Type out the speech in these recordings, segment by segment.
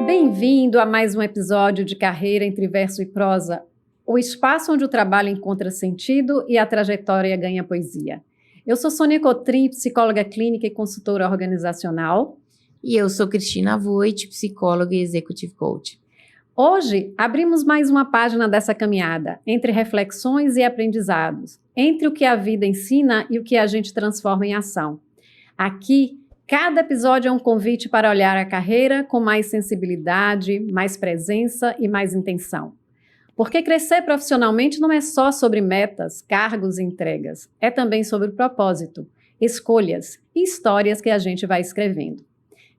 Bem-vindo a mais um episódio de Carreira entre Verso e Prosa, o espaço onde o trabalho encontra sentido e a trajetória ganha poesia. Eu sou Sônia Cotrim, psicóloga clínica e consultora organizacional. E eu sou Cristina Voit, psicóloga e executive coach. Hoje, abrimos mais uma página dessa caminhada, entre reflexões e aprendizados, entre o que a vida ensina e o que a gente transforma em ação. Aqui, cada episódio é um convite para olhar a carreira com mais sensibilidade, mais presença e mais intenção. Porque crescer profissionalmente não é só sobre metas, cargos e entregas, é também sobre propósito, escolhas e histórias que a gente vai escrevendo.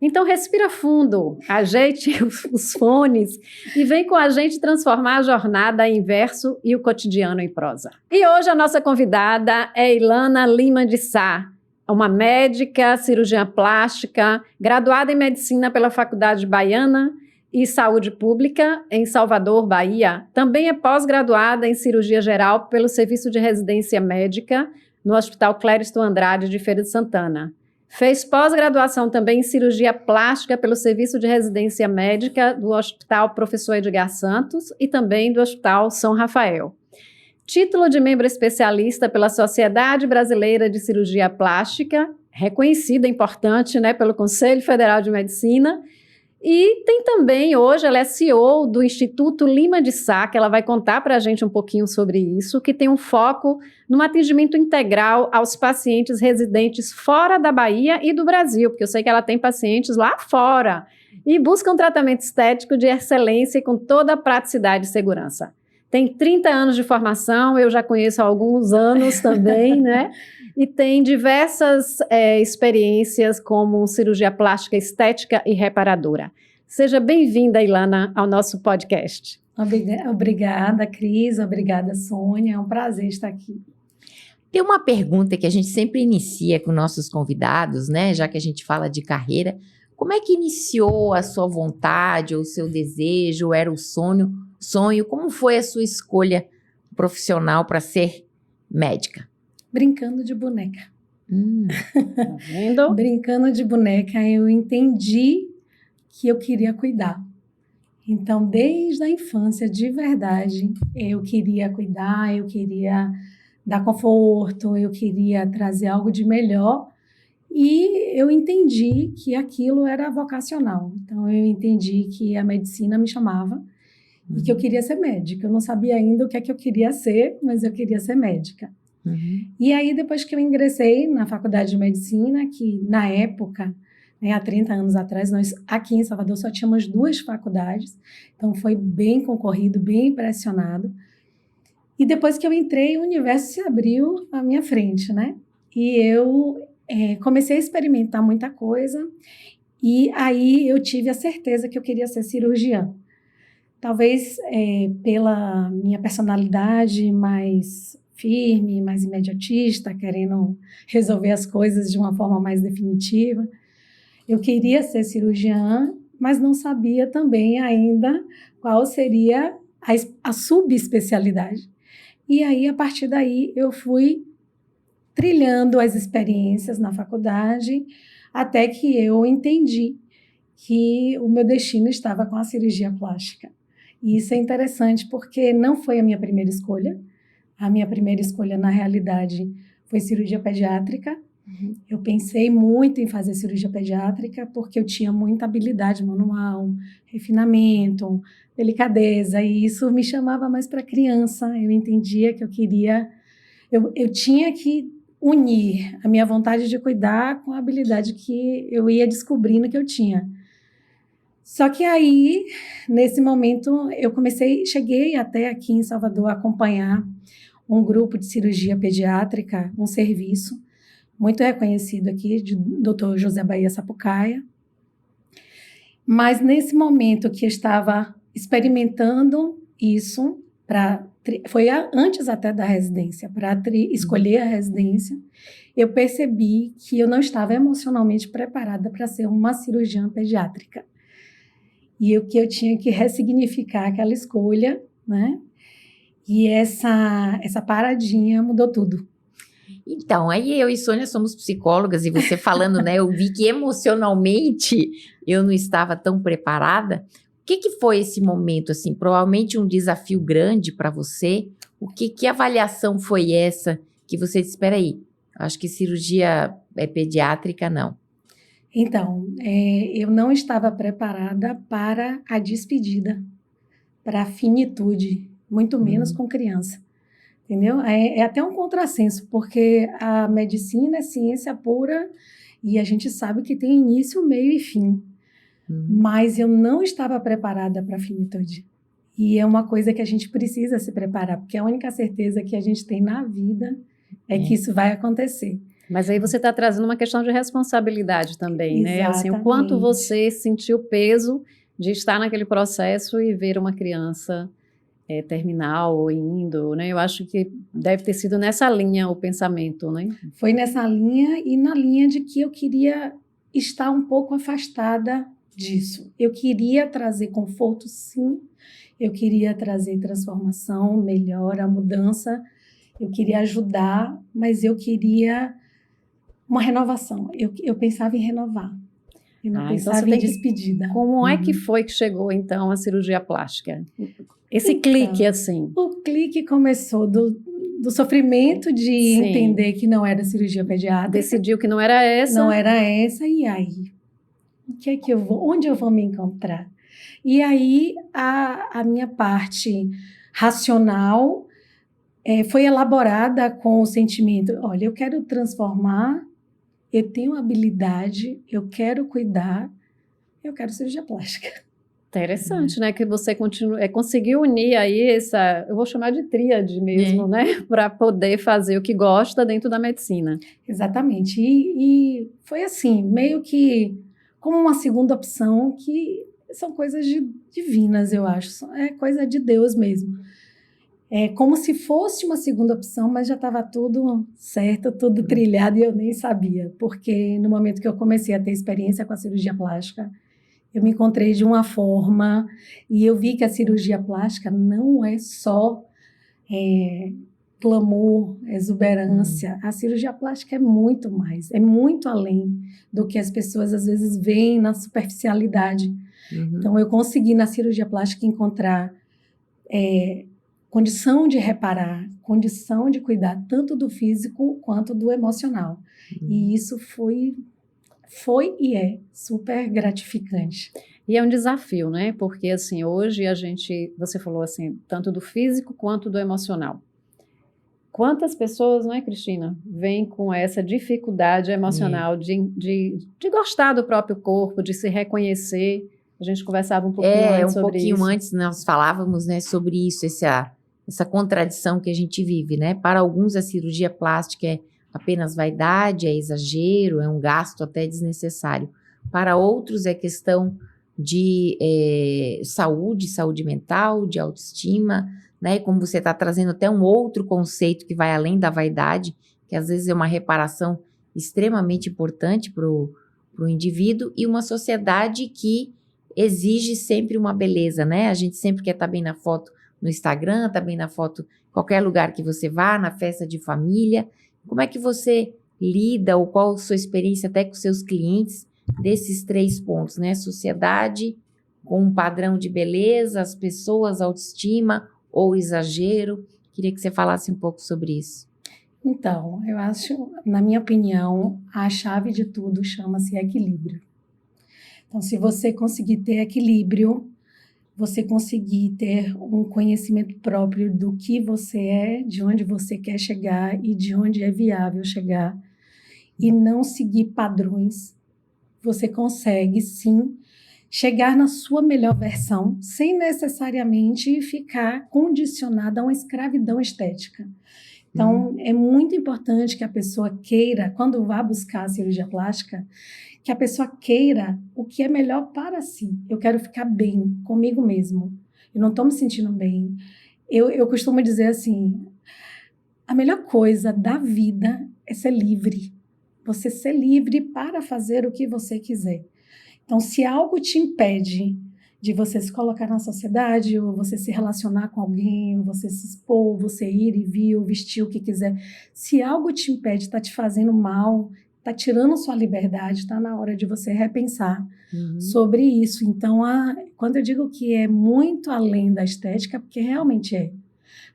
Então respira fundo, ajeite os fones e vem com a gente transformar a jornada em verso e o cotidiano em prosa. E hoje a nossa convidada é Ilana Lima de Sá, uma médica, cirurgiã plástica, graduada em medicina pela Faculdade Baiana e Saúde Pública, em Salvador, Bahia. Também é pós-graduada em cirurgia geral pelo Serviço de Residência Médica no Hospital Clériston Andrade de Feira de Santana. Fez pós-graduação também em cirurgia plástica pelo Serviço de Residência Médica do Hospital Professor Edgar Santos e também do Hospital São Rafael. Título de membro especialista pela Sociedade Brasileira de Cirurgia Plástica, reconhecida, importante, pelo Conselho Federal de Medicina. E tem também, hoje, ela é CEO do Instituto Lima de Sá, que ela vai contar para a gente um pouquinho sobre isso, que tem um foco no atendimento integral aos pacientes residentes fora da Bahia e do Brasil, porque eu sei que ela tem pacientes lá fora, e busca um tratamento estético de excelência e com toda a praticidade e segurança. Tem 30 anos de formação, eu já conheço há alguns anos também, E tem diversas experiências como cirurgia plástica estética e reparadora. Seja bem-vinda, Ilana, ao nosso podcast. Obrigada, Cris. Obrigada, Sônia. É um prazer estar aqui. Tem uma pergunta que a gente sempre inicia com nossos convidados, já que a gente fala de carreira. Como é que iniciou a sua vontade, ou o seu desejo, era o sonho? Como foi a sua escolha profissional para ser médica? Brincando de boneca. Tá vendo? Brincando de boneca, eu entendi que eu queria cuidar. Então, desde a infância, de verdade, eu queria cuidar, eu queria dar conforto, eu queria trazer algo de melhor. E eu entendi que aquilo era vocacional. Então, eu entendi que a medicina me chamava e que eu queria ser médica. Eu não sabia ainda o que é que eu queria ser, mas eu queria ser médica. E aí, depois que eu ingressei na Faculdade de Medicina, que na época, há 30 anos atrás, nós aqui em Salvador só tínhamos 2 faculdades, então foi bem concorrido, bem pressionado. E depois que eu entrei, o universo se abriu à minha frente, E eu comecei a experimentar muita coisa, e aí eu tive a certeza que eu queria ser cirurgiã. Talvez pela minha personalidade mais firme, mais imediatista, querendo resolver as coisas de uma forma mais definitiva. Eu queria ser cirurgiã, mas não sabia também ainda qual seria a subespecialidade. E aí, a partir daí, eu fui trilhando as experiências na faculdade, até que eu entendi que o meu destino estava com a cirurgia plástica. E isso é interessante porque não foi a minha primeira escolha. A minha primeira escolha, na realidade, foi cirurgia pediátrica. Eu pensei muito em fazer cirurgia pediátrica porque eu tinha muita habilidade manual, refinamento, delicadeza, e isso me chamava mais para criança. Eu entendia que eu tinha que unir a minha vontade de cuidar com a habilidade que eu ia descobrindo que eu tinha. Só que aí, nesse momento, cheguei até aqui em Salvador a acompanhar um grupo de cirurgia pediátrica, um serviço muito reconhecido aqui, de Dr. José Bahia Sapucaia. Mas nesse momento que eu estava experimentando isso, foi antes até da residência, para escolher a residência, eu percebi que eu não estava emocionalmente preparada para ser uma cirurgiã pediátrica. E que eu tinha que ressignificar aquela escolha, E essa paradinha mudou tudo. Então, aí eu e Sônia somos psicólogas e você falando, né? Eu vi que emocionalmente eu não estava tão preparada. O que foi esse momento, assim? Provavelmente um desafio grande para você. Que avaliação foi essa que você disse, espera aí, acho que cirurgia pediátrica, não. Então, eu não estava preparada para a despedida, para a finitude, muito menos com criança. Entendeu? É até um contrassenso, porque a medicina é ciência pura e a gente sabe que tem início, meio e fim. Mas eu não estava preparada para a finitude. E é uma coisa que a gente precisa se preparar, porque a única certeza que a gente tem na vida é que isso vai acontecer. Mas aí você está trazendo uma questão de responsabilidade também, né? Assim, o quanto você sentiu o peso de estar naquele processo e ver uma criança terminal ou indo, né? Eu acho que deve ter sido nessa linha o pensamento, né? Foi nessa linha e na linha de que eu queria estar um pouco afastada disso. Eu queria trazer conforto, sim. Eu queria trazer transformação, melhora, mudança. Eu queria ajudar, mas eu queria uma renovação. Eu pensava em renovar. Eu não pensava em despedida. Como é que foi que chegou, então, a cirurgia plástica? Esse clique, assim. O clique começou do sofrimento de entender que não era cirurgia pediátrica. Decidiu que não era essa. Não era essa, e aí? O que é que eu vou? Onde eu vou me encontrar? E aí, a minha parte racional foi elaborada com o sentimento, olha, eu quero transformar, eu tenho habilidade, eu quero cuidar, eu quero cirurgia plástica. Interessante, né? Que você conseguiu unir aí essa, eu vou chamar de tríade mesmo, né? Para poder fazer o que gosta dentro da medicina. Exatamente. E foi assim, meio que como uma segunda opção, que são coisas divinas, eu acho. É coisa de Deus mesmo. É como se fosse uma segunda opção, mas já estava tudo certo, tudo trilhado e eu nem sabia. Porque no momento que eu comecei a ter experiência com a cirurgia plástica, eu me encontrei de uma forma e eu vi que a cirurgia plástica não é só glamour, exuberância. A cirurgia plástica é muito mais, é muito além do que as pessoas às vezes veem na superficialidade. Então, eu consegui na cirurgia plástica encontrar condição de reparar, condição de cuidar tanto do físico quanto do emocional. E isso foi e é super gratificante. E é um desafio, né? Porque, assim, hoje você falou assim, tanto do físico quanto do emocional. Quantas pessoas, não é, Cristina, vêm com essa dificuldade emocional de gostar do próprio corpo, de se reconhecer? A gente conversava um pouquinho antes sobre isso. Um pouquinho antes nós falávamos, né, sobre isso, essa contradição que a gente vive, né? Para alguns a cirurgia plástica é apenas vaidade, é exagero, é um gasto até desnecessário. Para outros é questão de saúde mental, de autoestima, né? Como você está trazendo até um outro conceito que vai além da vaidade, que às vezes é uma reparação extremamente importante para o indivíduo, e uma sociedade que exige sempre uma beleza, né? A gente sempre quer estar bem na foto no Instagram, estar bem na foto em qualquer lugar que você vá, na festa de família. Como é que você lida, ou qual a sua experiência até com seus clientes desses 3 pontos, né? Sociedade com um padrão de beleza, as pessoas, autoestima ou exagero. Queria que você falasse um pouco sobre isso. Então, eu acho, na minha opinião, a chave de tudo chama-se equilíbrio. Então, se você conseguir ter equilíbrio, você conseguir ter um conhecimento próprio do que você é, de onde você quer chegar e de onde é viável chegar, e não seguir padrões, você consegue, sim, chegar na sua melhor versão, sem necessariamente ficar condicionada a uma escravidão estética. Então, é muito importante que a pessoa queira, quando vá buscar a cirurgia plástica, que a pessoa queira o que é melhor para si. Eu quero ficar bem comigo mesmo. Eu não estou me sentindo bem. Eu costumo dizer assim, a melhor coisa da vida é ser livre. Você ser livre para fazer o que você quiser. Então, se algo te impede de você se colocar na sociedade, ou você se relacionar com alguém, ou você se expor, ou você ir e vir, ou vestir o que quiser. Se algo te impede, está te fazendo mal, está tirando sua liberdade, está na hora de você repensar sobre isso. Então, quando eu digo que é muito além da estética, porque realmente é.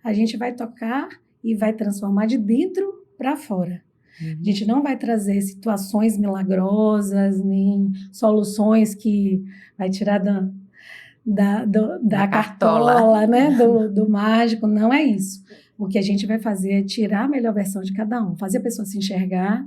A gente vai tocar e vai transformar de dentro para fora. A gente não vai trazer situações milagrosas, nem soluções que vai tirar da cartola, né? do mágico. Não é isso. O que a gente vai fazer é tirar a melhor versão de cada um, fazer a pessoa se enxergar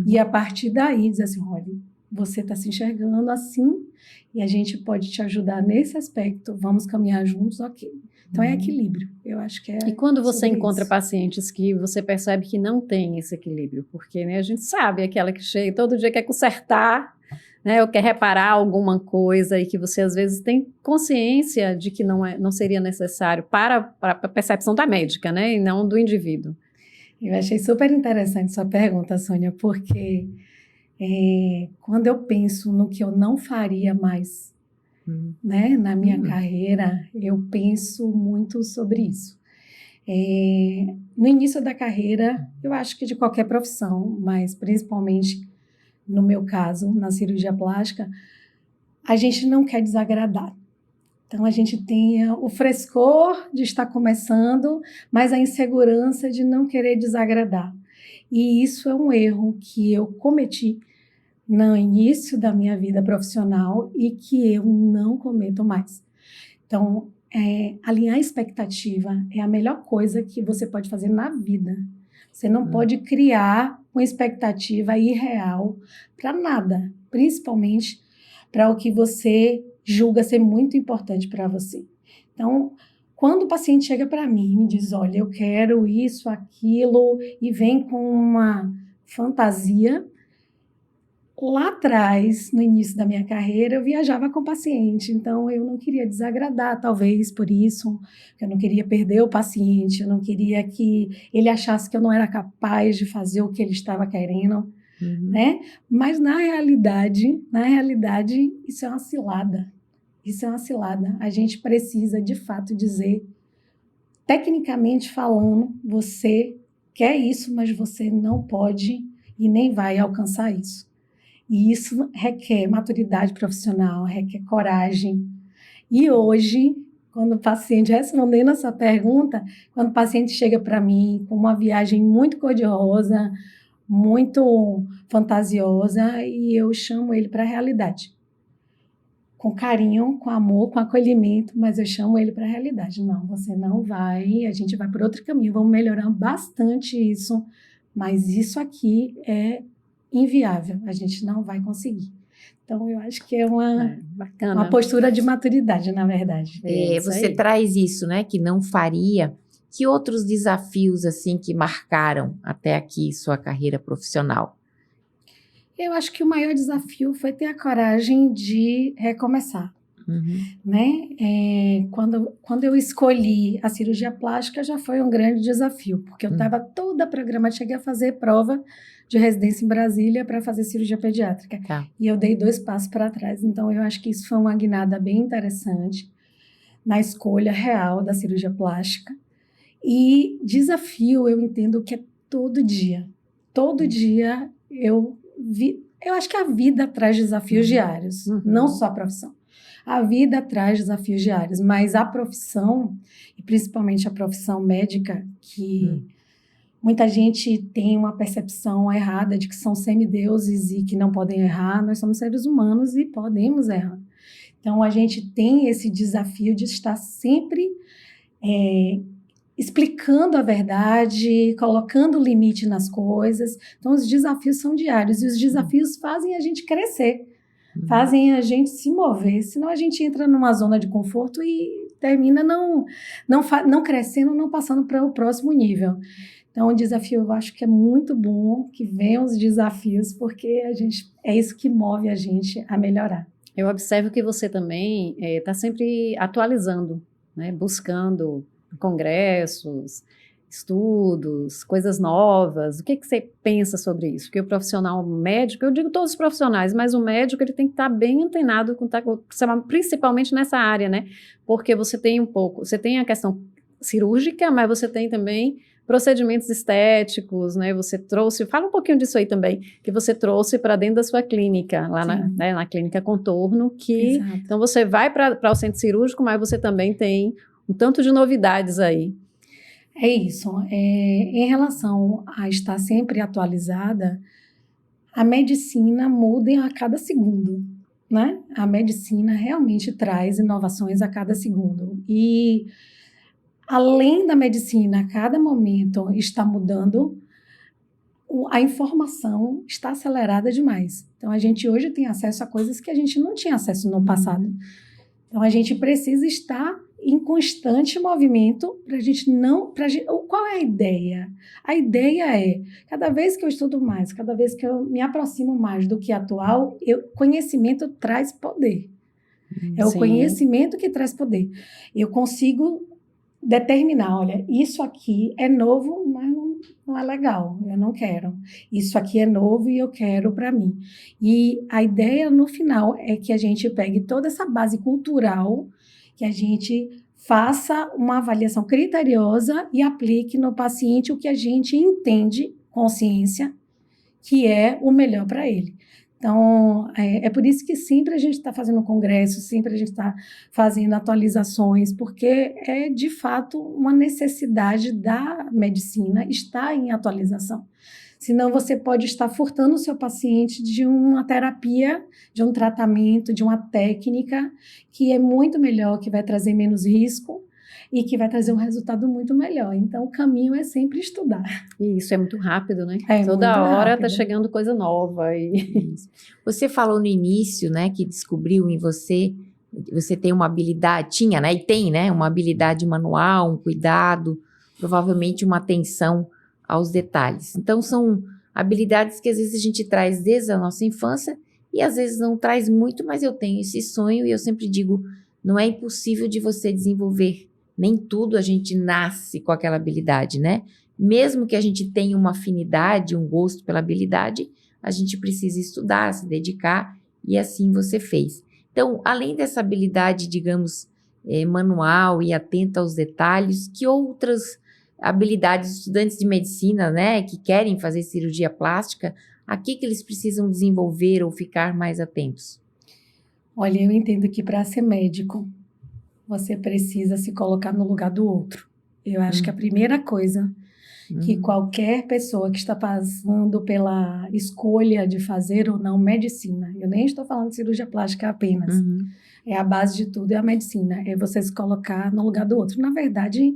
e a partir daí dizer assim, olha, você está se enxergando assim e a gente pode te ajudar nesse aspecto, vamos caminhar juntos, ok. Então é equilíbrio, eu acho que é. E quando você sobre encontra isso. pacientes que você percebe que não tem esse equilíbrio, porque né, a gente sabe aquela que chega todo dia quer consertar, né, ou quer reparar alguma coisa e que você às vezes tem consciência de que não seria necessário para a percepção da médica, né, e não do indivíduo. Eu achei super interessante sua pergunta, Sônia, porque quando eu penso no que eu não faria mais, né, na minha carreira, eu penso muito sobre isso. No início da carreira, eu acho que de qualquer profissão, mas principalmente no meu caso, na cirurgia plástica, a gente não quer desagradar. Então, a gente tem o frescor de estar começando, mas a insegurança de não querer desagradar. E isso é um erro que eu cometi no início da minha vida profissional e que eu não cometo mais. Então, alinhar a expectativa é a melhor coisa que você pode fazer na vida. Você não pode criar uma expectativa irreal para nada, principalmente para o que você julga ser muito importante para você. Então, quando o paciente chega para mim e me diz, olha, eu quero isso, aquilo, e vem com uma fantasia, lá atrás, no início da minha carreira, eu viajava com o paciente, então eu não queria desagradar, talvez por isso, eu não queria perder o paciente, eu não queria que ele achasse que eu não era capaz de fazer o que ele estava querendo, né? Mas na realidade, isso é uma cilada. Isso é uma cilada. A gente precisa, de fato, dizer, tecnicamente falando, você quer isso, mas você não pode e nem vai alcançar isso. E isso requer maturidade profissional, requer coragem. E hoje, quando o paciente, respondendo essa pergunta, quando o paciente chega para mim com uma viagem muito cor-de-rosa, muito fantasiosa, e eu chamo ele para a realidade. Com carinho, com amor, com acolhimento, mas eu chamo ele para a realidade. Não, você não vai, a gente vai por outro caminho, vamos melhorar bastante isso, mas isso aqui é inviável, a gente não vai conseguir. Então, eu acho que é uma postura de maturidade, na verdade. Você traz isso, né, que não faria. Que outros desafios, assim, que marcaram até aqui sua carreira profissional? Eu acho que o maior desafio foi ter a coragem de recomeçar. Né? Quando eu escolhi a cirurgia plástica, já foi um grande desafio, porque eu estava toda programada, cheguei a fazer prova de residência em Brasília para fazer cirurgia pediátrica. E eu dei 2 passos para trás. Então, eu acho que isso foi uma guinada bem interessante na escolha real da cirurgia plástica. E desafio, eu entendo que é todo dia. Todo dia eu acho que a vida traz desafios diários, não só a profissão. A vida traz desafios diários, mas a profissão, e principalmente a profissão médica, que muita gente tem uma percepção errada de que são semideuses e que não podem errar, nós somos seres humanos e podemos errar. Então, a gente tem esse desafio de estar sempre explicando a verdade, colocando limite nas coisas. Então, os desafios são diários e os desafios fazem a gente crescer. Fazem a gente se mover, senão a gente entra numa zona de conforto e termina não crescendo, não passando para o próximo nível. Então, o desafio eu acho que é muito bom que venham os desafios, porque é isso que move a gente a melhorar. Eu observo que você também está sempre atualizando, né? Buscando congressos, estudos, coisas novas? O que você pensa sobre isso? Porque o profissional médico, eu digo todos os profissionais, mas o médico ele tem que estar bem antenado, principalmente nessa área, né? Porque você tem a questão cirúrgica, mas você tem também procedimentos estéticos, né? Fala um pouquinho disso aí também, que você trouxe para dentro da sua clínica, lá na Clínica Contorno, Exato. Então você vai para o centro cirúrgico, mas você também tem um tanto de novidades aí. É isso. Em relação a estar sempre atualizada, a medicina muda a cada segundo, né? A medicina realmente traz inovações a cada segundo. E, além da medicina, a cada momento está mudando, a informação está acelerada demais. Então, a gente hoje tem acesso a coisas que a gente não tinha acesso no passado. Então, a gente precisa estar em constante movimento para a gente não... Qual é a ideia? A ideia é, cada vez que eu estudo mais, cada vez que eu me aproximo mais do que é atual, conhecimento traz poder. É o conhecimento que traz poder. Eu consigo determinar, olha, isso aqui é novo, mas não é legal, eu não quero. Isso aqui é novo e eu quero para mim. E a ideia no final é que a gente pegue toda essa base cultural, que a gente faça uma avaliação criteriosa e aplique no paciente o que a gente entende, consciência, que é o melhor para ele. Então, é por isso que sempre a gente está fazendo congresso, sempre a gente está fazendo atualizações, porque é, de fato, uma necessidade da medicina estar em atualização. Senão você pode estar furtando o seu paciente de uma terapia, de um tratamento, de uma técnica que é muito melhor, que vai trazer menos risco e que vai trazer um resultado muito melhor. Então, o caminho é sempre estudar. E isso é muito rápido, né? É Toda hora rápido. tá chegando coisa nova. Você falou no início, né, que descobriu em você tem uma habilidade, tinha, né, e tem, né, uma habilidade manual, um cuidado, provavelmente uma atenção aos detalhes. Então, são habilidades que às vezes a gente traz desde a nossa infância e às vezes não traz muito, mas eu tenho esse sonho e eu sempre digo, não é impossível de você desenvolver. Nem tudo a gente nasce com aquela habilidade, né? Mesmo que a gente tenha uma afinidade, um gosto pela habilidade, a gente precisa estudar, se dedicar, e assim você fez. Então, além dessa habilidade, digamos, manual e atenta aos detalhes, que outras habilidades, estudantes de medicina, né, que querem fazer cirurgia plástica, a que eles precisam desenvolver ou ficar mais atentos? Olha, eu entendo que para ser médico, você precisa se colocar no lugar do outro. Eu acho que a primeira coisa que qualquer pessoa que está passando pela escolha de fazer ou não medicina, eu nem estou falando de cirurgia plástica apenas, é a base de tudo, é a medicina, é você se colocar no lugar do outro. Na verdade,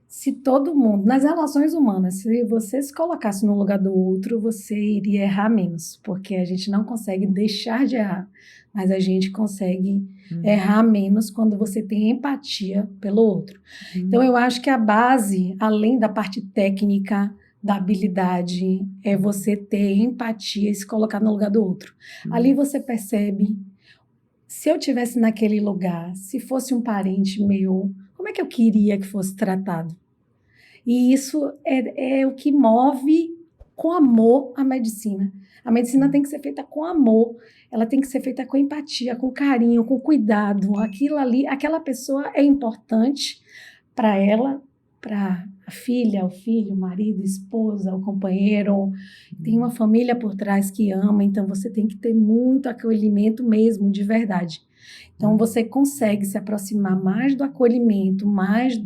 se todo mundo, nas relações humanas, se você se colocasse no lugar do outro, você iria errar menos, porque a gente não consegue deixar de errar, mas a gente consegue errar menos quando você tem empatia pelo outro. Então, eu acho que a base, além da parte técnica, da habilidade, é você ter empatia e se colocar no lugar do outro. Ali você percebe, se eu estivesse naquele lugar, se fosse um parente meu, como é que eu queria que fosse tratado? E isso é o que move com amor a medicina. A medicina tem que ser feita com amor, ela tem que ser feita com empatia, com carinho, com cuidado. Aquilo ali, aquela pessoa é importante para ela, para a filha, o filho, o marido, a esposa, o companheiro. Tem uma família por trás que ama, então você tem que ter muito acolhimento mesmo, de verdade. Então, você consegue se aproximar mais do acolhimento, mais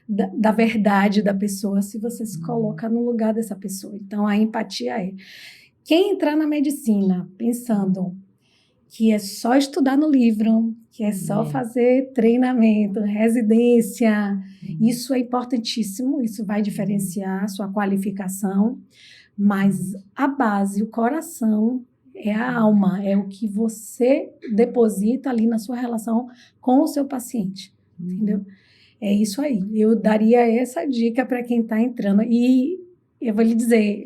da verdade da pessoa, se você se coloca no lugar dessa pessoa. Então, a empatia é... Quem entrar na medicina pensando que é só estudar no livro, que é só fazer treinamento, residência, isso é importantíssimo, isso vai diferenciar a sua qualificação, mas a base, o coração, é a alma, é o que você deposita ali na sua relação com o seu paciente, entendeu? É isso aí. Eu daria essa dica para quem está entrando. E eu vou lhe dizer,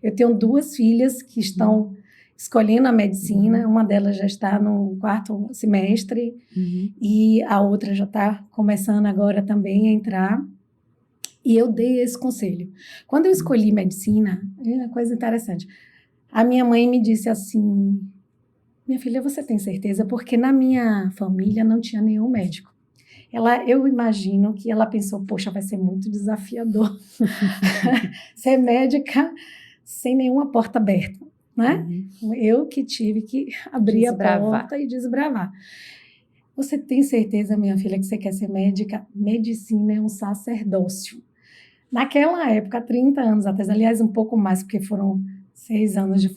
eu tenho 2 filhas que estão escolhendo a medicina, uma delas já está no 4º semestre e a outra já está começando agora também a entrar. E eu dei esse conselho. Quando eu escolhi medicina, é uma coisa interessante. A minha mãe me disse assim, minha filha, você tem certeza? Porque na minha família não tinha nenhum médico. Eu imagino que ela pensou, poxa, vai ser muito desafiador ser médica sem nenhuma porta aberta, né? Eu que tive que abrir a porta e desbravar. Você tem certeza, minha filha, que você quer ser médica? Medicina é um sacerdócio. Naquela época, 30 anos atrás, aliás, um pouco mais, porque foram 6 anos de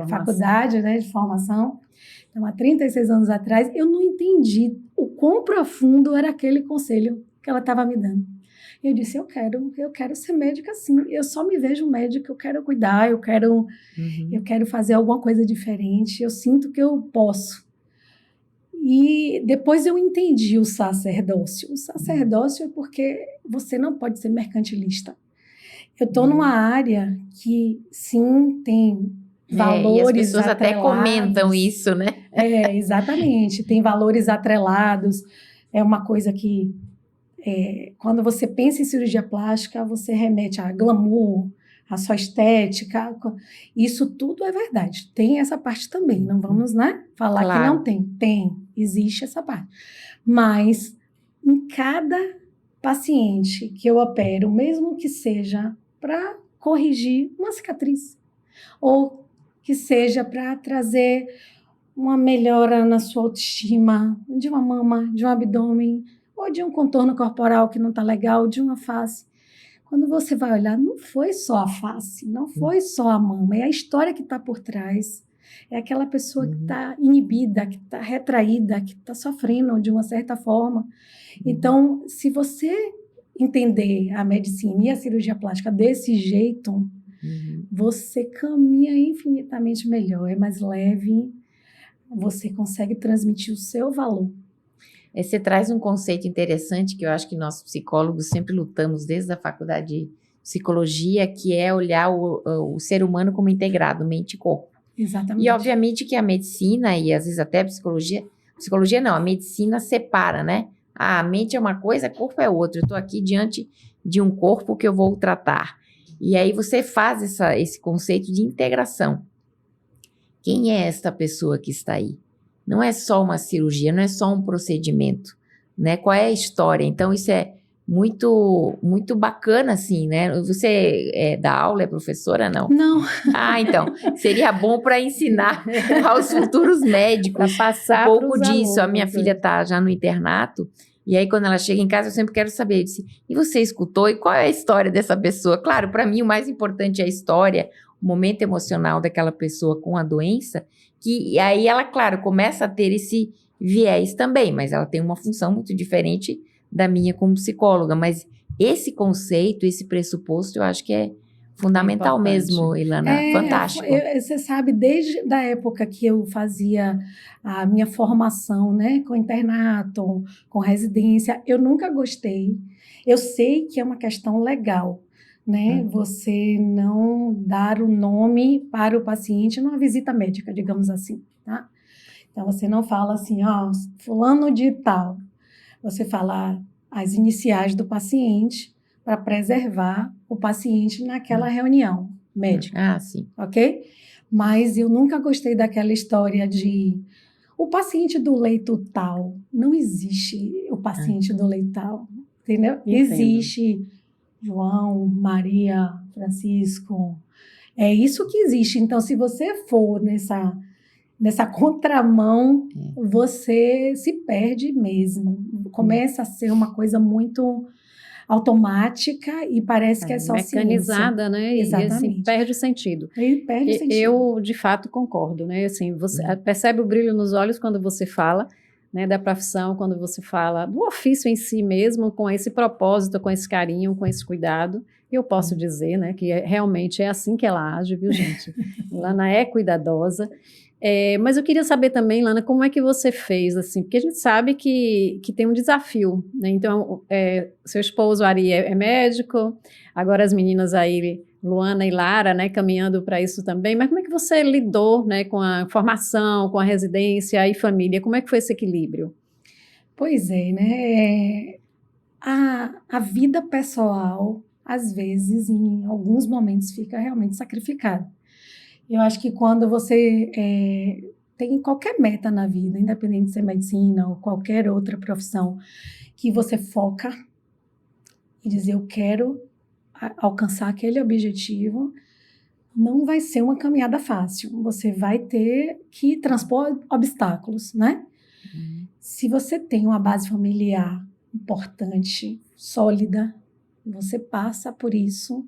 faculdade, né, de formação. Então, há 36 anos atrás, eu não entendi o quão profundo era aquele conselho que ela estava me dando. Eu disse, eu quero ser médica sim. Eu só me vejo médica, eu quero cuidar, eu quero fazer alguma coisa diferente. Eu sinto que eu posso. E depois eu entendi o sacerdócio. O sacerdócio é porque você não pode ser mercantilista. Eu estou numa área que, sim, tem valores e as pessoas atrelados. até comentam isso, né? Exatamente. Tem valores atrelados. É uma coisa que, quando você pensa em cirurgia plástica, você remete a glamour, a sua estética. Isso tudo é verdade. Tem essa parte também. Não vamos, né, falar que não tem. Tem. Existe essa parte. Mas, em cada paciente que eu opero, mesmo que seja para corrigir uma cicatriz, ou que seja para trazer uma melhora na sua autoestima, de uma mama, de um abdômen, ou de um contorno corporal que não está legal, de uma face. Quando você vai olhar, não foi só a face, não foi só a mama, é a história que está por trás. É aquela pessoa que está inibida, que está retraída, que está sofrendo de uma certa forma. Então, se você entender a medicina e a cirurgia plástica desse jeito, você caminha infinitamente melhor, é mais leve, você consegue transmitir o seu valor. Você traz um conceito interessante que eu acho que nós psicólogos sempre lutamos desde a faculdade de psicologia, que é olhar o ser humano como integrado, mente e corpo. Exatamente. E obviamente que a medicina e às vezes até a psicologia não, a medicina separa, né? A mente é uma coisa, corpo é outra. Eu estou aqui diante de um corpo que eu vou tratar. E aí você faz esse conceito de integração. Quem é esta pessoa que está aí? Não é só uma cirurgia, não é só um procedimento, né? Qual é a história? Então, isso é muito, muito bacana, assim, né? Você dá aula, é professora, não? Não. Ah, então, seria bom para ensinar aos futuros médicos pra passar um pouco pros disso. A minha alunos, filha está já no internato, e aí quando ela chega em casa, eu sempre quero saber, eu disse, e você escutou? E qual é a história dessa pessoa? Claro, para mim o mais importante é a história, o momento emocional daquela pessoa com a doença, que aí ela, claro, começa a ter esse viés também, mas ela tem uma função muito diferente da minha como psicóloga, mas esse conceito, esse pressuposto, eu acho que é fundamental mesmo, Ilana, fantástico. Você sabe, desde a época que eu fazia a minha formação, né, com internato, com residência, eu nunca gostei. Eu sei que é uma questão legal, né, você não dar o nome para o paciente numa visita médica, digamos assim, tá? Então, você não fala assim, ó, fulano de tal. Você fala as iniciais do paciente para preservar o paciente naquela reunião médica. Ah, sim. Ok? Mas eu nunca gostei daquela história de o paciente do leito tal. Não existe o paciente do leito tal, entendeu? Entendo. Existe João, Maria, Francisco. É isso que existe. Então, se você for nessa contramão, você se perde mesmo. Começa a ser uma coisa muito automática e parece que é só mecanizada, ciência. né? Exatamente. E assim, perde o sentido. E perde o sentido. Eu, de fato, concordo, né? Assim, você percebe o brilho nos olhos quando você fala, né, da profissão, quando você fala do ofício em si mesmo, com esse propósito, com esse carinho, com esse cuidado. Eu posso dizer, né, que realmente é assim que ela age, viu, gente? Lana é cuidadosa. Mas eu queria saber também, Lana, como é que você fez, assim, porque a gente sabe que tem um desafio, né? Então, seu esposo, Ari, é médico, agora as meninas aí, Luana e Lara, né, caminhando para isso também, mas como é que você lidou, né, com a formação, com a residência e família? Como é que foi esse equilíbrio? Pois é, né? a vida pessoal, às vezes, em alguns momentos, fica realmente sacrificada. Eu acho que quando você tem qualquer meta na vida, independente de ser medicina ou qualquer outra profissão, que você foca e dizer, eu quero alcançar aquele objetivo, não vai ser uma caminhada fácil. Você vai ter que transpor obstáculos, né? Se você tem uma base familiar importante, sólida, você passa por isso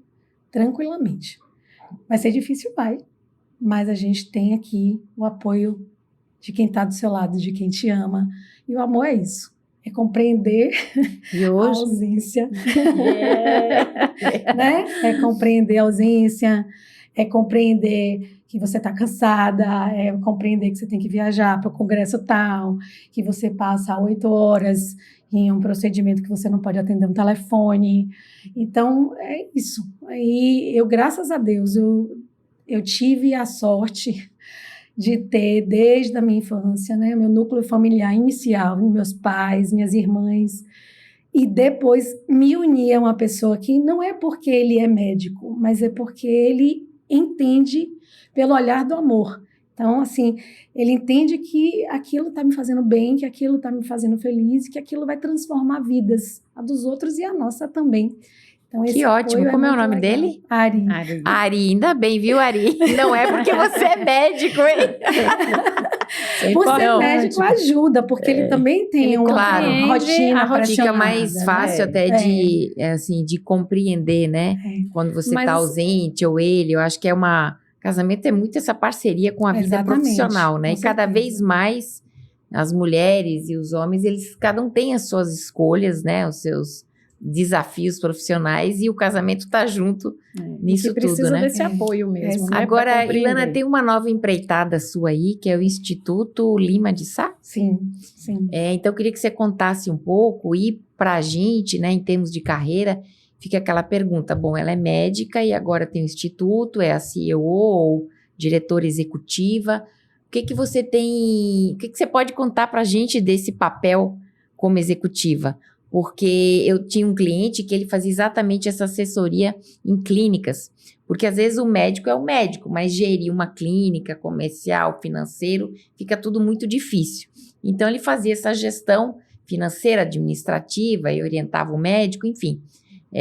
tranquilamente. Vai ser difícil, vai, mas a gente tem aqui o apoio de quem está do seu lado, de quem te ama. E o amor é isso, é compreender E a hoje? ausência, né? É compreender a ausência, é compreender que você está cansada, é compreender que você tem que viajar para o congresso tal, que você passa 8 horas em um procedimento que você não pode atender um telefone. Então, é isso. E eu, graças a Deus, eu tive a sorte de ter, desde a minha infância, né, meu núcleo familiar inicial, meus pais, minhas irmãs, e depois me unir a uma pessoa que não é porque ele é médico, mas é porque ele entende pelo olhar do amor. Então, assim, ele entende que aquilo está me fazendo bem, que aquilo está me fazendo feliz, que aquilo vai transformar vidas, a dos outros e a nossa também. Então, Que ótimo. Como é o nome dele? Ari. Ari, ainda bem, viu, Ari? Não é porque você é médico, hein? Por ser Não, médico ajuda, porque ele também tem Ele, uma claro, rotina a Fica rotina, mais fácil até de compreender, né? Quando você Mas- está ausente ou ele. Eu acho que casamento é muito essa parceria com a vida Exatamente, profissional, né? com E cada certeza. vez mais as mulheres e os homens, cada um tem as suas escolhas, né? Os seus desafios profissionais e o casamento está junto nisso que precisa tudo, né? desse apoio mesmo, né? Agora, pra compreender. Ilana, tem uma nova empreitada sua aí, que é o Instituto Lima de Sá. Sim, sim. Então, eu queria que você contasse um pouco e para a gente, né, em termos de carreira, fica aquela pergunta, bom, ela é médica e agora tem o Instituto, é a CEO ou diretora executiva. O que você tem, o que você pode contar para a gente desse papel como executiva? Porque eu tinha um cliente que ele fazia exatamente essa assessoria em clínicas, porque às vezes o médico é o médico, mas gerir uma clínica comercial, financeiro, fica tudo muito difícil. Então, ele fazia essa gestão financeira, administrativa e orientava o médico, enfim,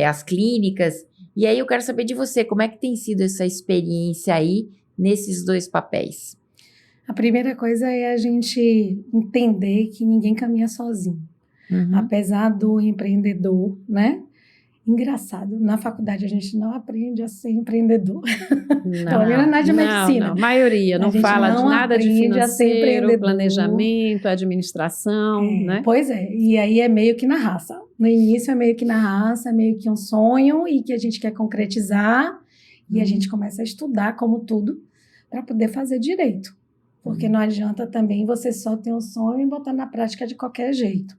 as clínicas. E aí, eu quero saber de você, como é que tem sido essa experiência aí nesses dois papéis? A primeira coisa é a gente entender que ninguém caminha sozinho. Apesar do empreendedor, né? Engraçado, na faculdade a gente não aprende a ser empreendedor. Pelo menos na de medicina. Não, a maioria não A gente fala de não nada de aprende a ser financeiro, empreendedor. planejamento, administração, né? Pois é, e aí é meio que na raça. No início é meio que na raça, é meio que um sonho e que a gente quer concretizar e a gente começa a estudar como tudo para poder fazer direito. Porque não adianta também você só ter um sonho e botar na prática de qualquer jeito.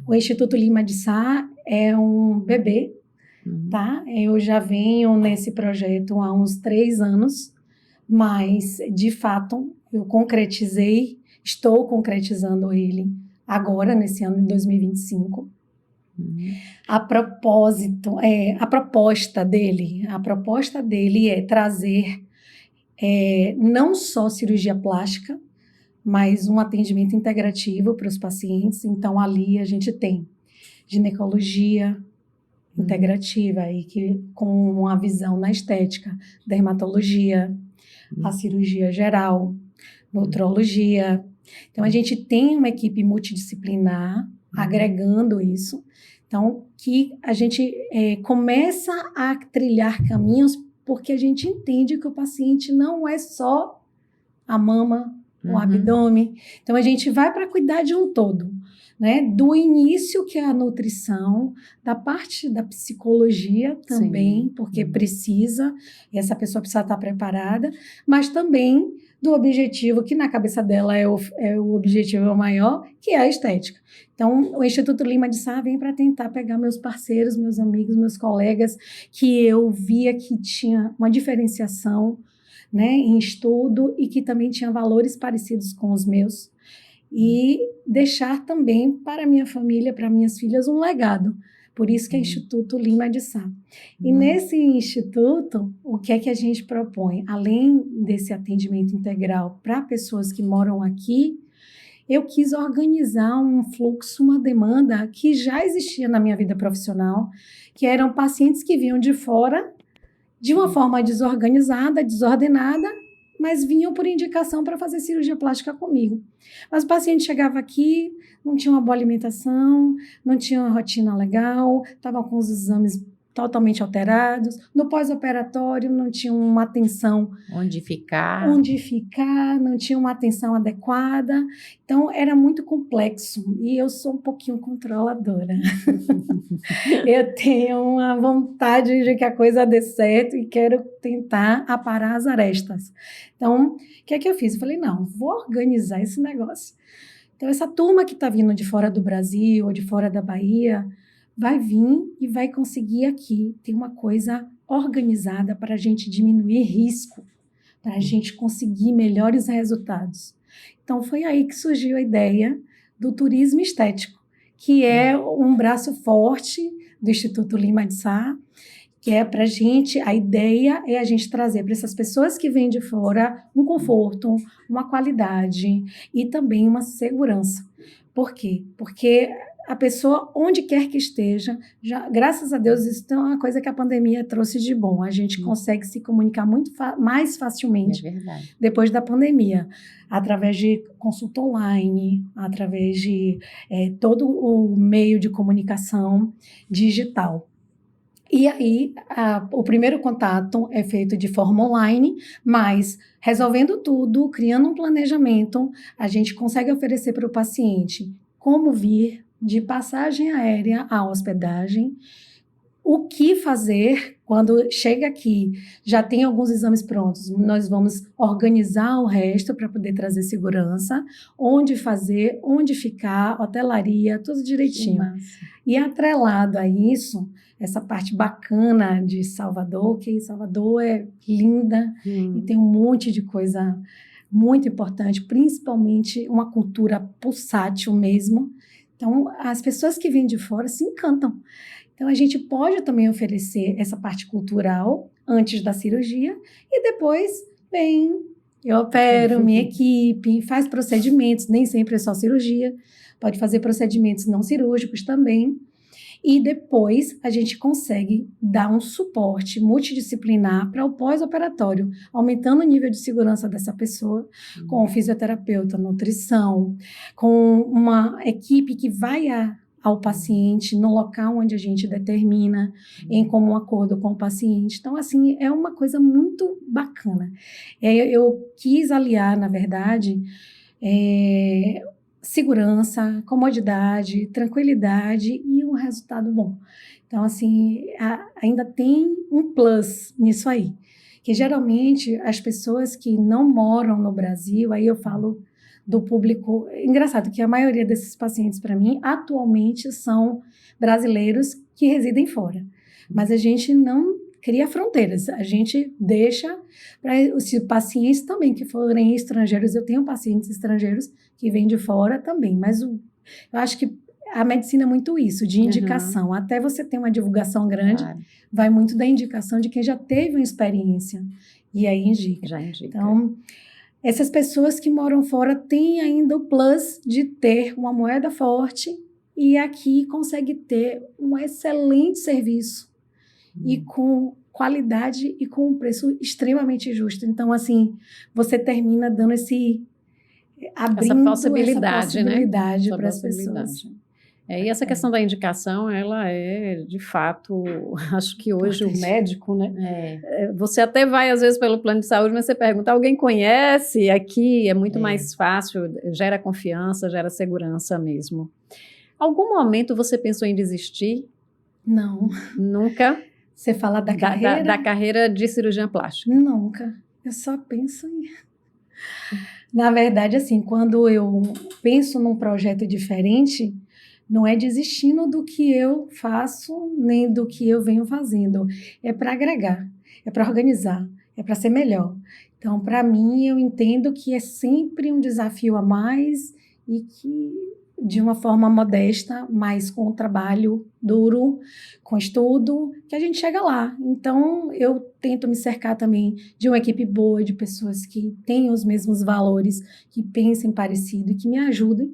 O Instituto Lima de Sá é um bebê, tá? Eu já venho nesse projeto há uns 3 anos, mas, de fato, eu estou concretizando ele agora, nesse ano de 2025. A proposta dele é trazer não só cirurgia plástica, mas um atendimento integrativo para os pacientes. Então, ali a gente tem ginecologia integrativa, aí com uma visão na estética, dermatologia, a cirurgia geral, nutrologia. Então, a gente tem uma equipe multidisciplinar agregando isso. Então, que a gente começa a trilhar caminhos porque a gente entende que o paciente não é só a mama, o abdômen. Então, a gente vai para cuidar de um todo, né? Do início, que é a nutrição, da parte da psicologia também, porque precisa, e essa pessoa precisa estar preparada, mas também do objetivo, que na cabeça dela é o objetivo maior, que é a estética. Então, o Instituto Lima de Sá vem para tentar pegar meus parceiros, meus amigos, meus colegas, que eu via que tinha uma diferenciação, né, em estudo e que também tinha valores parecidos com os meus, e deixar também para minha família, para minhas filhas, um legado, Por isso que é Instituto Lima de Sá. E nesse instituto, o que é que a gente propõe? Além desse atendimento integral para pessoas que moram aqui, eu quis organizar um fluxo, uma demanda que já existia na minha vida profissional, que eram pacientes que vinham de fora de uma forma desorganizada, desordenada, mas vinham por indicação para fazer cirurgia plástica comigo. Mas o paciente chegava aqui, não tinha uma boa alimentação, não tinha uma rotina legal, estava com os exames totalmente alterados. No pós-operatório não tinha uma atenção Onde ficar? não tinha uma atenção adequada. Então, era muito complexo. E eu sou um pouquinho controladora. Eu tenho uma vontade de que a coisa dê certo e quero tentar aparar as arestas. Então, o que é que eu fiz? Eu falei, não, vou organizar esse negócio. Então, essa turma que está vindo de fora do Brasil ou de fora da Bahia vai vir e vai conseguir aqui ter uma coisa organizada para a gente diminuir risco, para a gente conseguir melhores resultados. Então, foi aí que surgiu a ideia do turismo estético, que é um braço forte do Instituto Lima de Sá, que é para a gente, a ideia é a gente trazer para essas pessoas que vêm de fora um conforto, uma qualidade e também uma segurança. Por quê? Porque a pessoa, onde quer que esteja, já, graças a Deus, isso é uma coisa que a pandemia trouxe de bom. A gente consegue se comunicar muito mais facilmente depois da pandemia, através de consulta online, através de todo o meio de comunicação digital. E aí, o primeiro contato é feito de forma online, mas resolvendo tudo, criando um planejamento, a gente consegue oferecer para o paciente como vir de passagem aérea à hospedagem, o que fazer quando chega aqui, já tem alguns exames prontos, nós vamos organizar o resto para poder trazer segurança, onde fazer, onde ficar, hotelaria, tudo direitinho. E atrelado a isso, essa parte bacana de Salvador, que Salvador é linda e tem um monte de coisa muito importante, principalmente uma cultura pulsátil mesmo. Então, as pessoas que vêm de fora se encantam. Então, a gente pode também oferecer essa parte cultural antes da cirurgia e depois vem, eu opero, minha equipe, faz procedimentos, nem sempre é só cirurgia, pode fazer procedimentos não cirúrgicos também. E depois a gente consegue dar um suporte multidisciplinar para o pós-operatório, aumentando o nível de segurança dessa pessoa, com fisioterapeuta, nutrição, com uma equipe que vai ao paciente no local onde a gente determina, em comum acordo com o paciente. Então, assim, é uma coisa muito bacana. Eu quis aliar, na verdade, segurança, comodidade, tranquilidade e um resultado bom. Então, assim, ainda tem um plus nisso aí, que geralmente as pessoas que não moram no Brasil, aí eu falo do público, engraçado que a maioria desses pacientes para mim atualmente são brasileiros que residem fora, mas a gente não cria fronteiras, a gente deixa para os pacientes também que forem estrangeiros, eu tenho pacientes estrangeiros que vêm de fora também, mas eu acho que a medicina é muito isso, de indicação, até você ter uma divulgação grande, vai muito da indicação de quem já teve uma experiência, e aí indica. Já indica. Então, essas pessoas que moram fora têm ainda o plus de ter uma moeda forte e aqui consegue ter um excelente serviço e com qualidade e com um preço extremamente justo. Então, assim, você termina dando abrindo essa possibilidade para as pessoas. E essa questão da indicação, ela é, de fato, acho que hoje o médico, né? Você até vai, às vezes, pelo plano de saúde, mas você pergunta, alguém conhece? Aqui é muito mais fácil, gera confiança, gera segurança mesmo. Algum momento você pensou em desistir? Não. Nunca? Você fala da carreira? Da carreira de cirurgiã plástica? Nunca. Eu só penso em... Na verdade, assim, quando eu penso num projeto diferente, não é desistindo do que eu faço, nem do que eu venho fazendo. É para agregar, é para organizar, é para ser melhor. Então, para mim, eu entendo que é sempre um desafio a mais e que de uma forma modesta, mas com trabalho duro, com estudo, que a gente chega lá. Então, eu tento me cercar também de uma equipe boa, de pessoas que têm os mesmos valores, que pensem parecido e que me ajudem,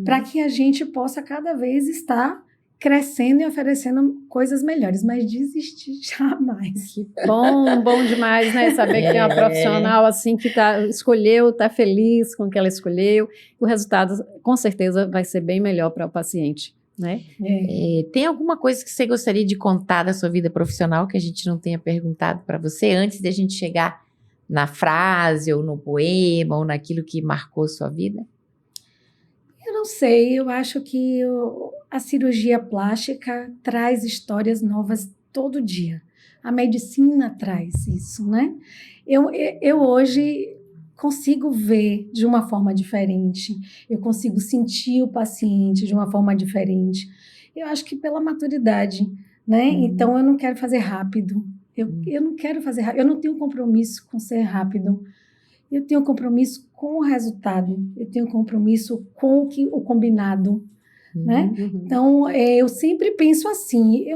para que a gente possa cada vez estar crescendo e oferecendo coisas melhores, mas desistir jamais. Bom demais, né? Saber que tem uma profissional assim que escolheu, tá feliz com o que ela escolheu. O resultado, com certeza, vai ser bem melhor para o paciente, né? Tem alguma coisa que você gostaria de contar da sua vida profissional que a gente não tenha perguntado para você antes de a gente chegar na frase, ou no poema, ou naquilo que marcou sua vida? Eu não sei, eu acho que a cirurgia plástica traz histórias novas todo dia. A medicina traz isso, né? Eu hoje consigo ver de uma forma diferente, eu consigo sentir o paciente de uma forma diferente. Eu acho que pela maturidade, né? Então eu não quero fazer rápido. Eu não quero fazer rápido, eu não tenho compromisso com ser rápido. Eu tenho compromisso com o resultado, eu tenho compromisso com o combinado, né? Então, eu sempre penso assim,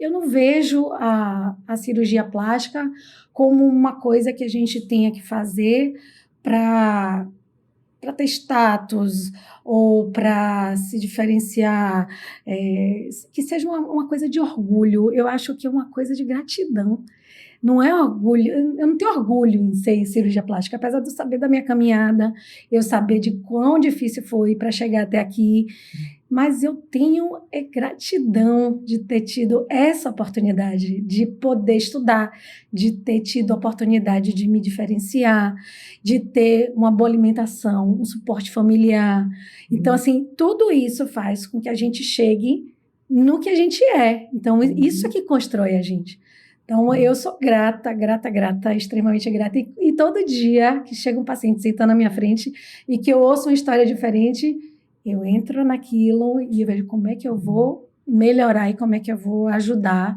eu não vejo a cirurgia plástica como uma coisa que a gente tenha que fazer para ter status ou para se diferenciar, que seja uma coisa de orgulho. Eu acho que é uma coisa de gratidão. Não é orgulho, eu não tenho orgulho em ser cirurgia plástica, apesar de eu saber da minha caminhada, eu saber de quão difícil foi para chegar até aqui, mas eu tenho gratidão de ter tido essa oportunidade, de poder estudar, de ter tido a oportunidade de me diferenciar, de ter uma boa alimentação, um suporte familiar. Então, assim, tudo isso faz com que a gente chegue no que a gente é. Então, isso é que constrói a gente. Então, eu sou grata, extremamente grata. E todo dia que chega um paciente sentando na minha frente e que eu ouço uma história diferente, eu entro naquilo e eu vejo como é que eu vou melhorar e como é que eu vou ajudar.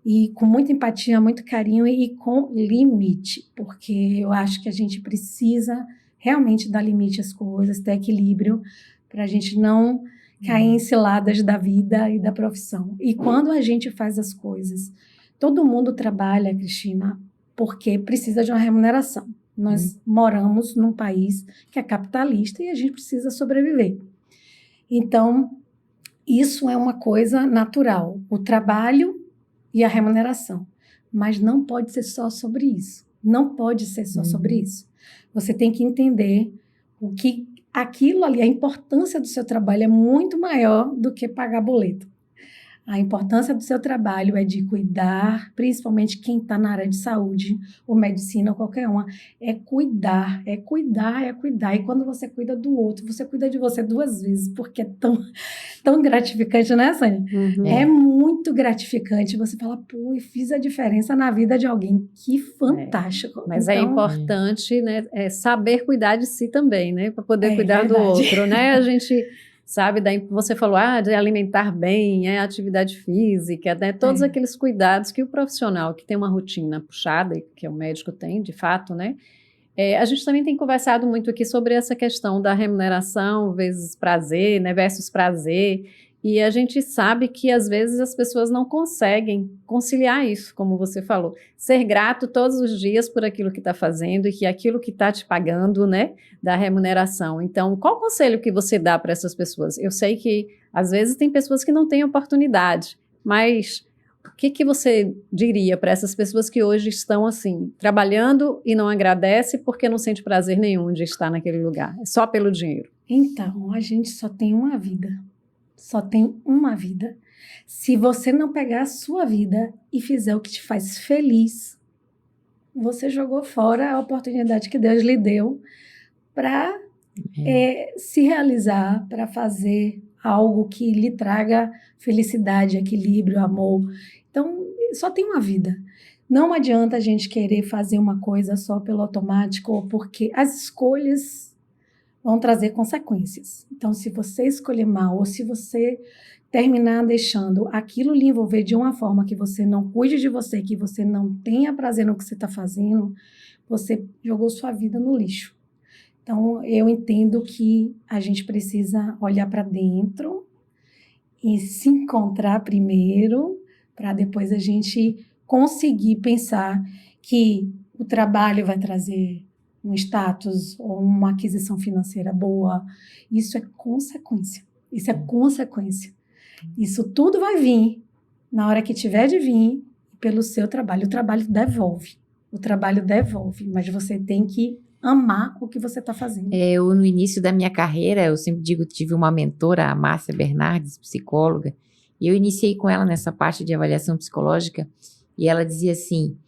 E com muita empatia, muito carinho e com limite, porque eu acho que a gente precisa realmente dar limite às coisas, ter equilíbrio, para a gente não cair em ciladas da vida e da profissão. E quando a gente faz as coisas... Todo mundo trabalha, Cristina, porque precisa de uma remuneração. Nós moramos num país que é capitalista e a gente precisa sobreviver. Então, isso é uma coisa natural, o trabalho e a remuneração. Mas não pode ser só sobre isso. Não pode ser só sobre isso. Você tem que entender o que aquilo ali, a importância do seu trabalho é muito maior do que pagar boleto. A importância do seu trabalho é de cuidar, principalmente quem está na área de saúde, ou medicina, ou qualquer uma, é cuidar. E quando você cuida do outro, você cuida de você 2 vezes, porque é tão gratificante, né, Sânia? É muito gratificante. Você fala, pô, eu fiz a diferença na vida de alguém. Que fantástico. Mas então, é importante, né, saber cuidar de si também, né? Para poder cuidar do outro, né? A gente... Sabe, daí você falou, de alimentar bem, atividade física, né? Todos aqueles cuidados que o profissional que tem uma rotina puxada, que o médico tem, de fato, né? A gente também tem conversado muito aqui sobre essa questão da remuneração vezes prazer, né? Versus prazer. E a gente sabe que, às vezes, as pessoas não conseguem conciliar isso, como você falou. Ser grato todos os dias por aquilo que está fazendo e que aquilo que está te pagando, né, da remuneração. Então, qual o conselho que você dá para essas pessoas? Eu sei que, às vezes, tem pessoas que não têm oportunidade, mas o que você diria para essas pessoas que hoje estão, assim, trabalhando e não agradecem porque não sente prazer nenhum de estar naquele lugar? É só pelo dinheiro. Então, a gente só tem uma vida. Só tem uma vida. Se você não pegar a sua vida e fizer o que te faz feliz, você jogou fora a oportunidade que Deus lhe deu para se realizar, para fazer algo que lhe traga felicidade, equilíbrio, amor. Então, só tem uma vida. Não adianta a gente querer fazer uma coisa só pelo automático, ou porque as escolhas vão trazer consequências. Então, se você escolher mal, ou se você terminar deixando aquilo lhe envolver de uma forma que você não cuide de você, que você não tenha prazer no que você está fazendo, você jogou sua vida no lixo. Então, eu entendo que a gente precisa olhar para dentro e se encontrar primeiro, para depois a gente conseguir pensar que o trabalho vai trazer um status ou uma aquisição financeira boa. Isso é consequência. Isso é consequência. Isso tudo vai vir na hora que tiver de vir pelo seu trabalho. O trabalho devolve. O trabalho devolve, mas você tem que amar o que você está fazendo. Eu, no início da minha carreira, eu sempre digo que tive uma mentora, a Márcia Bernardes, psicóloga, e eu iniciei com ela nessa parte de avaliação psicológica, e ela dizia assim,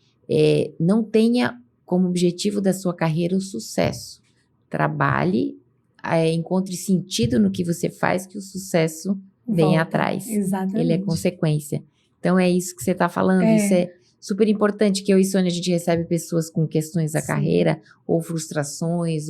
não tenha como objetivo da sua carreira o sucesso. Trabalhe, encontre sentido no que você faz, que o sucesso vem atrás. Exatamente. Ele é consequência. Então, é isso que você está falando, isso é super importante, que eu e Sônia, a gente recebe pessoas com questões da carreira, ou frustrações,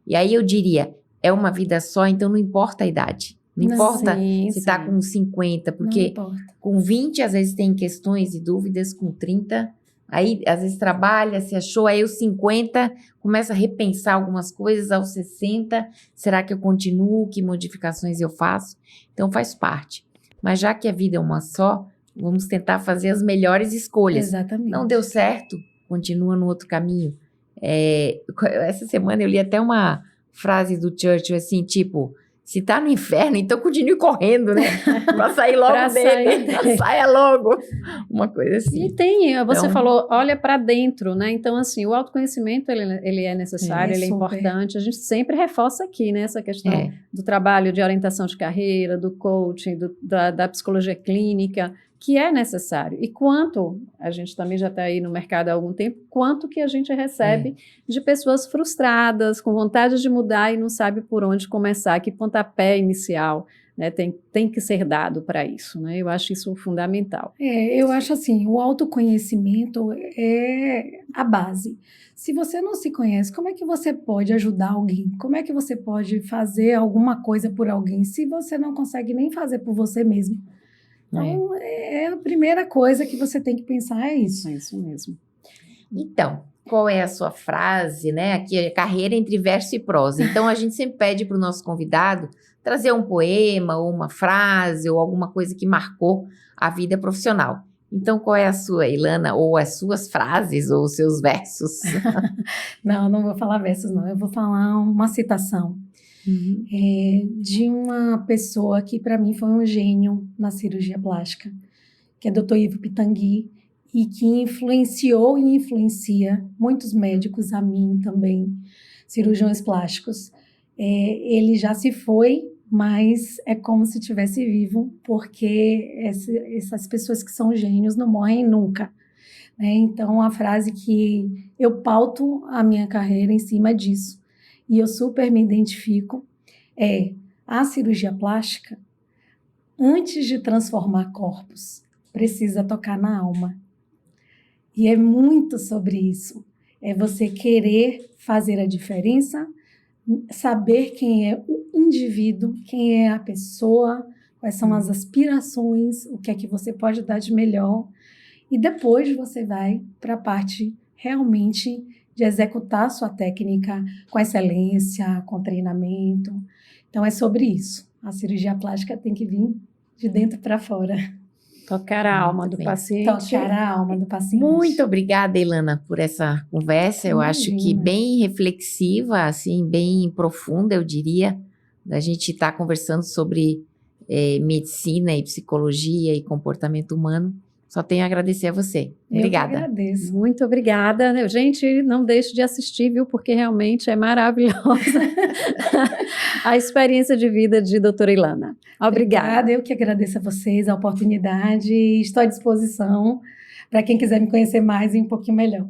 e aí eu diria, é uma vida só, então não importa a idade. Não importa se está com 50, porque com 20, às vezes tem questões e dúvidas, com 30, aí às vezes trabalha, se achou, aí aos 50, começa a repensar algumas coisas, aos 60, será que eu continuo, que modificações eu faço? Então faz parte. Mas já que a vida é uma só, vamos tentar fazer as melhores escolhas. Exatamente. Não deu certo, continua no outro caminho. Essa semana eu li até uma frase do Churchill, assim, tipo, se tá no inferno, então continue correndo, né? Pra sair logo dele. Saia logo. Uma coisa assim. E você falou, olha para dentro, né? Então, assim, o autoconhecimento, ele é necessário, ele é importante. A gente sempre reforça aqui, né? Essa questão do trabalho de orientação de carreira, do coaching, da psicologia clínica, que é necessário. E quanto, a gente também já está aí no mercado há algum tempo, quanto que a gente recebe de pessoas frustradas, com vontade de mudar e não sabe por onde começar, que pontapé inicial, né, tem que ser dado para isso, né? Eu acho isso fundamental. Eu acho assim, o autoconhecimento é a base. Se você não se conhece, como é que você pode ajudar alguém? Como é que você pode fazer alguma coisa por alguém se você não consegue nem fazer por você mesmo? Então, a primeira coisa que você tem que pensar é isso. É isso mesmo. Então, qual é a sua frase, né? Aqui é carreira entre verso e prosa. Então, a gente sempre pede para o nosso convidado trazer um poema, ou uma frase, ou alguma coisa que marcou a vida profissional. Então, qual é a sua, Ilana, ou as suas frases, ou os seus versos? Não vou falar versos, não. Eu vou falar uma citação. De uma pessoa que para mim foi um gênio na cirurgia plástica, que é Dr. Ivo Pitangui, e que influenciou e influencia muitos médicos, a mim também, cirurgiões plásticos. Ele já se foi, mas é como se estivesse vivo, porque essas pessoas que são gênios não morrem nunca. Né? Então, a frase que eu pauto a minha carreira em cima disso, e eu super me identifico, a cirurgia plástica, antes de transformar corpos, precisa tocar na alma. E é muito sobre isso. É você querer fazer a diferença, saber quem é o indivíduo, quem é a pessoa, quais são as aspirações, o que é que você pode dar de melhor. E depois você vai para a parte realmente de executar a sua técnica com excelência, com treinamento. Então, é sobre isso. A cirurgia plástica tem que vir de dentro para fora. Tocar a alma do paciente. Tocar a alma do paciente. Muito obrigada, Ilana, por essa conversa. Eu acho que bem reflexiva, assim, bem profunda, eu diria. A gente está conversando sobre medicina e psicologia e comportamento humano. Só tenho a agradecer a você. Obrigada. Eu que agradeço. Muito obrigada. Gente, não deixe de assistir, viu? Porque realmente é maravilhosa a experiência de vida de doutora Ilana. Obrigada. Eu que agradeço a vocês a oportunidade e estou à disposição para quem quiser me conhecer mais e um pouquinho melhor.